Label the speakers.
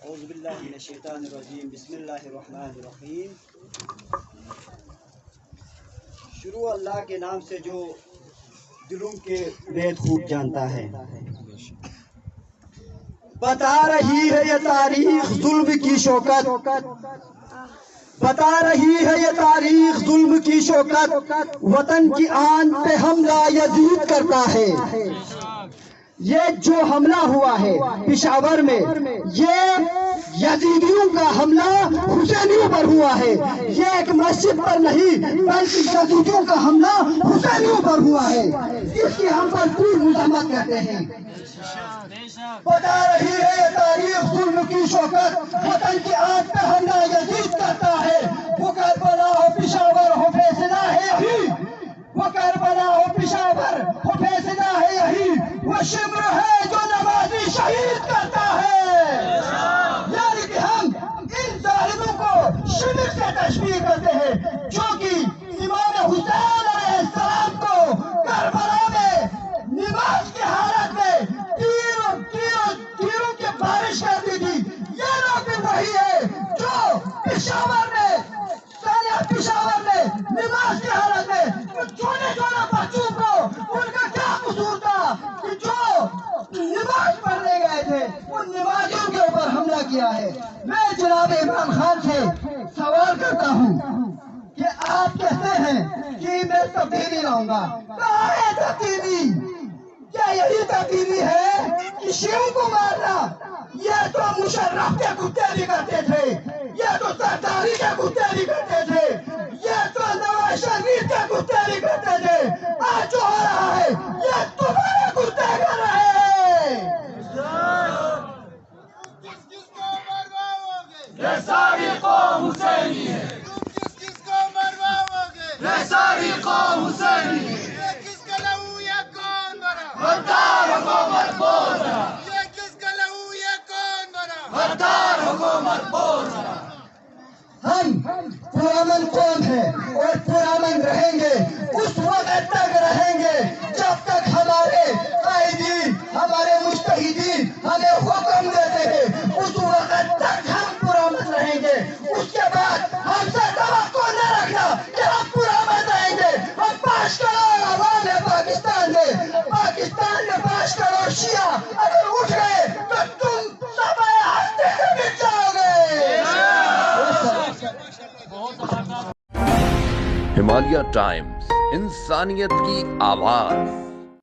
Speaker 1: اعوذ باللہ من الشیطان الرجیم، بسم اللہ الرحمن الرحیم۔ شروع اللہ کے نام سے جو دلوں کے بید خوب جانتا ہے۔ بتا رہی ہے یہ تاریخ ظلم کی شوکت، بتا رہی ہے یہ تاریخ ظلم کی شوکت، وطن کی آن پہ حملہ یزید کرتا ہے۔ یہ جو حملہ ہوا ہے پشاور میں، یہ یزیدیوں کا حملہ حسینیوں پر ہوا ہے۔ یہ ایک مسجد پر نہیں بلکہ یزیدیوں کا حملہ حسینیوں پر ہوا ہے۔ اس کی ہم پر پوری مذمت کرتے ہیں۔ بتا رہی ہے یہ تاریخ ظلم کی شوکت، وطن کی آنکھ پہ حملہ یزید کرتا ہے۔ وہ کربلا ہو پشاور ہو فیصلہ ہے یہی، وہ کربلا ہو پشاور ہو فیصلہ ہے یہی، وہ شمر ہے جو نمازی شہید کرتا ہے۔ یعنی کہ ہم ان ظالموں کو شمر سے تشبیہ کرتے ہیں، جو کہ امام حسین علیہ السلام کو کربلا میں نماز کی حالت میں تیروں کی بارش کرتی تھی۔ یہ لوگ بھی وہی ہے جو پشاور میں نماز کی حالت میں چھوٹے چھوٹے بچوں کو ان کا کیا قصور تھا کہ جو نماز پڑھنے گئے تھے ان نمازیوں کے اوپر حملہ کیا ہے۔ میں جناب عمران خان سے سوال کرتا ہوں کہ آپ کہتے ہیں کہ میں تبدیلی لاؤں گا، کہاں ہے تبدیلی؟ کیا یہی تبدیلی ہے کہ شیعوں کو مارنا؟ یہ تو مشرف کے کتے بھی کرتے تھے، یہ تو سرداری کے کتے بھی کرتے تھے، یہ تو نواز شریف کے کتے بھی کرتے تھے۔ آج جو ہو رہا ہے یہ تمہارے کتے کر رہے ہیں۔
Speaker 2: کس کو مرواؤ گے؟
Speaker 3: یہ ساری قوم حسینی ہے،
Speaker 2: کس کو مرواؤ گے؟
Speaker 3: یہ ساری قوم حسینی ہے۔
Speaker 2: یہ کس کا لہو یہ کون بھرا؟
Speaker 3: غدار حکومت بول رہا،
Speaker 2: یہ کس کا لہو یہ کون بھرا؟
Speaker 3: غدار حکومت بول رہا۔
Speaker 1: ہم پرامن قوم ہیں اور پرامن رہیں گے، اس وقت تک رہیں گے جب تک ہمارے قائدین ہمارے مجتہدین ہمیں حکم دیتے ہیں، اس وقت تک ہم پرامن رہیں گے۔ اس کے بعد ہم سے توقع نہ رکھنا کہ ہم پرامن رہیں گے۔ ہم 5 کروڑ عوام ہے پاکستان میں 5 کروڑ شیعہ اگر اٹھ گئے تو تم سب ہستے سے مٹ جاؤ گے۔
Speaker 4: ہمالیہ ٹائمز، انسانیت کی آواز۔